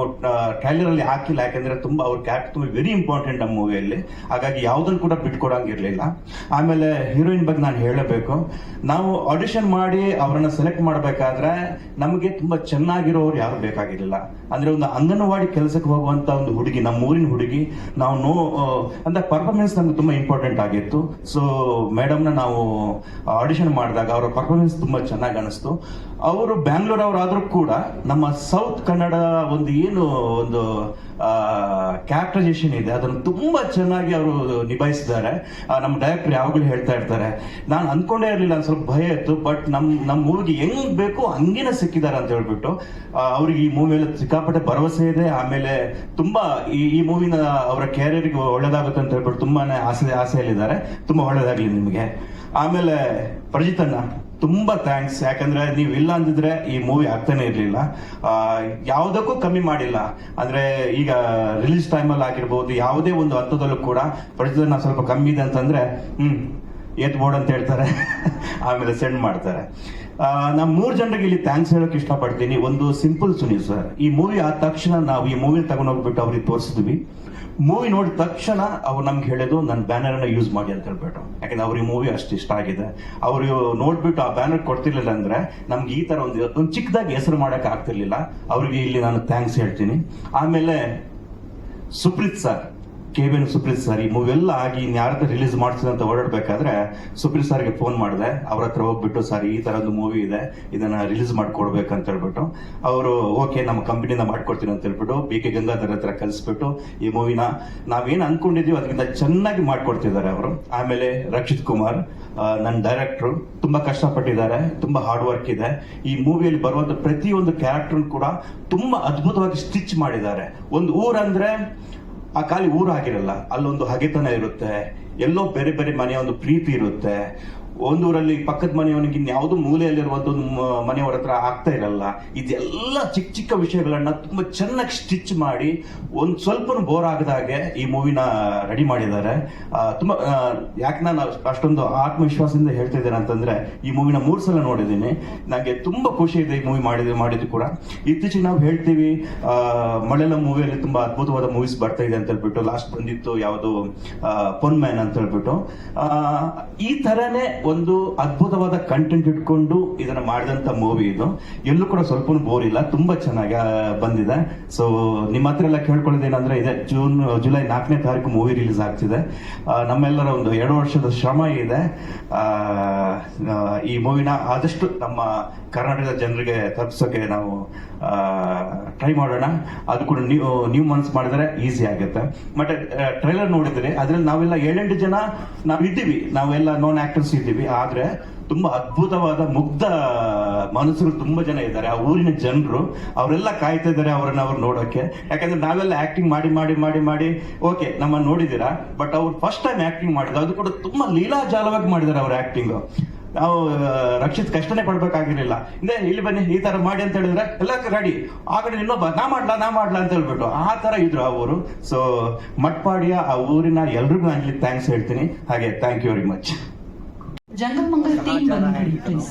ಟ್ರೈಲರ್ ಅಲ್ಲಿ ಹಾಕಿಲ್ಲ, ಯಾಕಂದ್ರೆ ತುಂಬಾ ಅವ್ರ ಕ್ಯಾರೆಕ್ಟರ್ ತುಂಬಾ ವೆರಿ ಇಂಪಾರ್ಟೆಂಟ್ ನಮ್ಮ ಮೂವಿಯಲ್ಲಿ, ಹಾಗಾಗಿ ಯಾವ್ದನ್ನು ಕೂಡ ಬಿಟ್ಕೊಡಂಗಿರ್ಲಿಲ್ಲ. ಆಮೇಲೆ ಹೀರೋಯಿನ್ ಬಗ್ಗೆ ನಾನು ಹೇಳಬೇಕು, ನಾವು ಆಡಿಷನ್ ಮಾಡಿ ಅವರನ್ನ ಸೆಲೆಕ್ಟ್ ಮಾಡಬೇಕಾದ್ರೆ ನಮಗೆ ತುಂಬಾ ಚೆನ್ನಾಗಿರೋರು ಯಾರು ಬೇಕಾಗಿರಲಿಲ್ಲ. ಅಂದ್ರೆ ಒಂದು ಅಂಗನವಾಡಿ ಕೆಲಸಕ್ಕೆ ಹೋಗುವಂತ ಒಂದು ಹುಡುಗಿ, ನಮ್ಮ ಊರಿನ ಹುಡುಗಿ, ನಾವು ಅಂದ್ರೆ ಪರ್ಫಾರ್ಮೆನ್ಸ್ ನಮ್ಗೆ ತುಂಬಾ ಇಂಪಾರ್ಟೆಂಟ್ ಆಗಿತ್ತು. ಸೊ ಮೇಡಮ್ನ ನಾವು ಆಡಿಷನ್ ಮಾಡಿದಾಗ ಅವರ ಪರ್ಫಾರ್ಮೆನ್ಸ್ ತುಂಬಾ ಚೆನ್ನಾಗಿ ಅನಿಸ್ತು. ಅವರು ಬ್ಯಾಂಗ್ಳೂರ್ ಅವರಾದ್ರೂ ಕೂಡ ನಮ್ಮ ಸೌತ್ ಕನ್ನಡ ಒಂದು ಏನು ಒಂದು ಕ್ಯಾರೆಕ್ಟರೈಸೇಷನ್ ಇದೆ ಅದನ್ನು ತುಂಬಾ ಚೆನ್ನಾಗಿ ಅವರು ನಿಭಾಯಿಸಿದ್ದಾರೆ. ನಮ್ಮ ಡೈರೆಕ್ಟರ್ ಯಾವಾಗಲೂ ಹೇಳ್ತಾ ಇರ್ತಾರೆ, ನಾನು ಅನ್ಕೊಂಡೇ ಇರಲಿಲ್ಲ, ಸ್ವಲ್ಪ ಭಯ ಇತ್ತು, ಬಟ್ ನಮ್ಮ ಮೂವಿಗೆ ಹೆಂಗ್ ಬೇಕು ಹಂಗೇನೆ ಸಿಕ್ಕಿದ್ದಾರೆ ಅಂತ ಹೇಳ್ಬಿಟ್ಟು ಅವ್ರಿಗೆ ಈ ಮೂವಿಯಲ್ಲಿ ಸಿಕ್ಕಾಪಟ್ಟೆ ಭರವಸೆ ಇದೆ. ಆಮೇಲೆ ತುಂಬಾ ಈ ಮೂವಿನ ಅವರ ಕ್ಯಾರಿಯರ್ಗೆ ಒಳ್ಳೇದಾಗುತ್ತೆ ಅಂತ ಹೇಳ್ಬಿಟ್ಟು ತುಂಬಾನೇ ಆಸೆಯಲ್ಲಿದ್ದಾರೆ. ತುಂಬಾ ಒಳ್ಳೇದಾಗ್ಲಿ ನಿಮಗೆ. ಆಮೇಲೆ ಪ್ರಜಿತಣ್ಣ ತುಂಬಾ ಥ್ಯಾಂಕ್ಸ್, ಯಾಕಂದ್ರೆ ನೀವು ಇಲ್ಲ ಅಂದಿದ್ರೆ ಈ ಮೂವಿ ಆಗ್ತಾನೆ ಇರ್ಲಿಲ್ಲ. ಯಾವುದಕ್ಕೂ ಕಮ್ಮಿ ಮಾಡಿಲ್ಲ. ಅಂದ್ರೆ ಈಗ ರಿಲೀಸ್ ಟೈಮಲ್ಲಿ ಆಗಿರ್ಬೋದು, ಯಾವುದೇ ಒಂದು ಹಂತದಲ್ಲೂ ಕೂಡ ಪ್ರಜಿತಣ್ಣ ಸ್ವಲ್ಪ ಕಮ್ಮಿ ಇದೆ ಅಂತಂದ್ರೆ ಏತ್ ಬೋರ್ಡ್ ಅಂತ ಹೇಳ್ತಾರೆ, ಆಮೇಲೆ ಸೆಂಡ್ ಮಾಡ್ತಾರೆ. ನಾನು 3 ಜನರಿಗೆ ಇಲ್ಲಿ ಥ್ಯಾಂಕ್ಸ್ ಹೇಳೋಕೆ ಇಷ್ಟಪಡ್ತೀನಿ. ಒಂದು ಸಿಂಪಲ್ ಸುನೀಲ್ ಸರ್, ಈ ಮೂವಿ ಆದ ತಕ್ಷಣ ನಾವು ಈ ಮೂವಿ ತಗೊಂಡೋಗ್ಬಿಟ್ಟು ಅವ್ರಿಗೆ ತೋರಿಸಿದ್ವಿ. ಮೂವಿ ನೋಡಿದ ತಕ್ಷಣ ಅವ್ರು ನಮ್ಗೆ ಹೇಳೋದು ನನ್ನ ಬ್ಯಾನರ್ ಅನ್ನ ಯೂಸ್ ಮಾಡಿ ಅಂತ ಹೇಳ್ಬಿಟ್ಟು, ಯಾಕಂದ್ರೆ ಅವ್ರಿಗೆ ಮೂವಿ ಅಷ್ಟು ಇಷ್ಟ ಆಗಿದೆ. ಅವರು ನೋಡ್ಬಿಟ್ಟು ಆ ಬ್ಯಾನರ್ ಕೊಡ್ತಿರ್ಲಿಲ್ಲ ಅಂದ್ರೆ ನಮ್ಗೆ ಈ ತರ ಒಂದು ಚಿಕ್ಕದಾಗಿ ಹೆಸರು ಮಾಡಕ್ ಆಗ್ತಿರ್ಲಿಲ್ಲ. ಅವ್ರಿಗೆ ಇಲ್ಲಿ ನಾನು ಥ್ಯಾಂಕ್ಸ್ ಹೇಳ್ತೀನಿ. ಆಮೇಲೆ Supreeth sir, KBN Supreeth sir, ಈ ಮೂವಿ ಎಲ್ಲ ಆಗಿ ಯಾರ ರಿಲೀಸ್ ಮಾಡ್ತೀನಿ ಅಂತ ಓಡಾಡ್ಬೇಕಾದ್ರೆ ಸುಪ್ರೀತ್ ಸರ್ಗೆ ಫೋನ್ ಮಾಡಿದೆ. ಅವ್ರ ಹತ್ರ ಹೋಗ್ಬಿಟ್ಟು, ಸರ್ ಈ ತರ ಒಂದು ಮೂವಿ ಇದೆ, ಇದನ್ನ ರಿಲೀಸ್ ಮಾಡ್ಕೊಡ್ಬೇಕಂತ ಹೇಳ್ಬಿಟ್ಟು ಅವರು ಓಕೆ ನಮ್ಮ ಕಂಪನಿಯಿಂದ ಮಾಡ್ಕೊಡ್ತೀನಿ ಅಂತ ಹೇಳ್ಬಿಟ್ಟು BK ಗಂಗಾಧರ್ ಹತ್ರ ಕಲಿಸ್ಬಿಟ್ಟು ಈ ಮೂವಿನ ನಾವೇನು ಅನ್ಕೊಂಡಿದೀವಿ ಅದಕ್ಕಿಂತ ಚೆನ್ನಾಗಿ ಮಾಡ್ಕೊಡ್ತಿದ್ದಾರೆ ಅವರು. ಆಮೇಲೆ ರಕ್ಷಿತ್ ಕುಮಾರ್ ನನ್ನ ಡೈರೆಕ್ಟ್ರು, ತುಂಬಾ ಕಷ್ಟಪಟ್ಟಿದ್ದಾರೆ, ತುಂಬಾ ಹಾರ್ಡ್ ವರ್ಕ್ ಇದೆ. ಈ ಮೂವಿಯಲ್ಲಿ ಬರುವಂತ ಪ್ರತಿಯೊಂದು ಕ್ಯಾರೆಕ್ಟರ್ ಕೂಡ ತುಂಬಾ ಅದ್ಭುತವಾಗಿ ಸ್ಟಿಚ್ ಮಾಡಿದ್ದಾರೆ. ಒಂದು ಊರಂದ್ರೆ ಆ ಖಾಲಿ ಊರು ಆಗಿರಲ್ಲ, ಅಲ್ಲೊಂದು ಹಗೆತನ ಇರುತ್ತೆ, ಎಲ್ಲೋ ಬೇರೆ ಬೇರೆ ಮನೆಯ ಒಂದು ಪ್ರೀತಿ ಇರುತ್ತೆ. ಒಂದೂರಲ್ಲಿ ಪಕ್ಕದ ಮನೆಯವನಿಗೆ ಇನ್ಯಾವುದೋ ಮೂಲೆಯಲ್ಲಿರುವಂತ ಒಂದು ಮನೆಯವರ ಹತ್ರ ಆಗ್ತಾ ಇರಲ್ಲ. ಇದೆಲ್ಲ ಚಿಕ್ಕ ಚಿಕ್ಕ ವಿಷಯಗಳನ್ನ ತುಂಬಾ ಚೆನ್ನಾಗಿ ಸ್ಟಿಚ್ ಮಾಡಿ ಒಂದ್ ಸ್ವಲ್ಪ ಬೋರ್ ಆಗದಾಗೆ ಈ ಮೂವಿನ ರೆಡಿ ಮಾಡಿದ್ದಾರೆ. ತುಂಬಾ ಯಾಕೆ ನಾನು ಅಷ್ಟೊಂದು ಆತ್ಮವಿಶ್ವಾಸದಿಂದ ಹೇಳ್ತಾ ಇದ್ದೇನೆ ಅಂತಂದ್ರೆ, ಈ ಮೂವಿನ 3 ಸಲ ನೋಡಿದ್ದೀನಿ. ನಂಗೆ ತುಂಬಾ ಖುಷಿ ಇದೆ ಈ ಮೂವಿ ಮಾಡಿದ್ದು ಕೂಡ. ಇತ್ತೀಚೆಗೆ ನಾವು ಹೇಳ್ತೀವಿ ಮಲಯಾಳಂ ಮೂವಿಯಲ್ಲಿ ತುಂಬಾ ಅದ್ಭುತವಾದ ಮೂವೀಸ್ ಬರ್ತಾ ಇದೆ ಅಂತ ಹೇಳ್ಬಿಟ್ಟು, ಲಾಸ್ಟ್ ಬಂದಿತ್ತು ಯಾವುದು ಪೊನ್ಮ್ಯಾನ್ ಅಂತ ಹೇಳ್ಬಿಟ್ಟು. ಈ ತರನೇ ಒಂದು ಅದ್ಭುತವಾದ ಕಂಟೆಂಟ್ ಇಟ್ಕೊಂಡು ಇದನ್ನ ಮಾಡಿದಂತ ಮೂವಿ ಇದು. ಎಲ್ಲೂ ಕೂಡ ಸ್ವಲ್ಪ ಬೋರ್ ಇಲ್ಲ, ತುಂಬಾ ಚೆನ್ನಾಗಿ ಬಂದಿದೆ. ಸೊ ನಿಮ್ಮ ಹತ್ರ ಎಲ್ಲ ಕೇಳ್ಕೊಳ್ಳೋದೇನಂದ್ರೆ, ಇದೆ ಜುಲೈ 4ನೇ ತಾರೀಕು ಮೂವಿ ರಿಲೀಸ್ ಆಗ್ತಿದೆ. ನಮ್ಮೆಲ್ಲರ ಒಂದು 2 ವರ್ಷದ ಶ್ರಮ ಇದೆ. ಈ ಮೂವಿನ ಆದಷ್ಟು ನಮ್ಮ ಕರ್ನಾಟಕದ ಜನರಿಗೆ ತಲುಪಿಸೋಕೆ ನಾವು ಟ್ರೈ ಮಾಡೋಣ. ಅದು ಕೂಡ ನೀವು ಮನಸ್ಸು ಮಾಡಿದ್ರೆ ಈಸಿ ಆಗುತ್ತೆ. ಮತ್ತೆ ಟ್ರೈಲರ್ ನೋಡಿದ್ರೆ ಅದ್ರಲ್ಲಿ ನಾವೆಲ್ಲ 7-8 ಜನ ನಾವಿದ್ದೀವಿ, ನಾವೆಲ್ಲ ನಾನ್ ಆಕ್ಟರ್ಸ್ ಇದ್ದೀವಿ. ಆದ್ರೆ ತುಂಬಾ ಅದ್ಭುತವಾದ ಮುಗ್ಧ ಮನಸ್ಸುಗಳು ತುಂಬಾ ಜನ ಇದ್ದಾರೆ. ಆ ಊರಿನ ಜನರು ಅವರೆಲ್ಲ ಕಾಯ್ತಾ ಇದ್ದಾರೆ ಅವ್ರನ್ನ ನೋಡೋಕೆ. ಯಾಕಂದ್ರೆ ನಾವೆಲ್ಲ ಆಕ್ಟಿಂಗ್ ಮಾಡಿ ಮಾಡಿ ಮಾಡಿ ಮಾಡಿ ಓಕೆ ನಮ್ಮನ್ನ ನೋಡಿದ್ದೀರಾ, ಬಟ್ ಅವ್ರು ಫಸ್ಟ್ ಟೈಮ್ ಆಕ್ಟಿಂಗ್ ಮಾಡಿದ್ರು. ಅದು ಕೂಡ ತುಂಬಾ ಲೀಲಾಜಾಲವಾಗಿ ಮಾಡಿದ್ದಾರೆ ಅವ್ರ ಆಕ್ಟಿಂಗ್. ನಾವು ರಕ್ಷಿತ್ ಕಷ್ಟನೇ ಪಡ್ಬೇಕಾಗಿರ್ಲಿಲ್ಲ. ಇಲ್ಲಿ ಬನ್ನಿ ಈ ತರ ಮಾಡಿ ಅಂತ ಹೇಳಿದ್ರೆ ಎಲ್ಲ ರೆಡಿ. ಆ ಕಡೆ ಇನ್ನೊಬ್ಬ ನಾ ಮಾಡ್ಲಾ ಅಂತ ಹೇಳ್ಬಿಟ್ಟು ಆ ತರ ಇದ್ರು ಅವರು. ಸೊ ಮಟ್ಪಾಡಿಯ ಆ ಊರಿನ ಎಲ್ರಿಗೂ ನಾನು ಇಲ್ಲಿ ಥ್ಯಾಂಕ್ಸ್ ಹೇಳ್ತೀನಿ. ಹಾಗೆ thank you very much. Jangamangal team ಬಂದ್ಬಿಡಿ ಪ್ಲೀಸ್.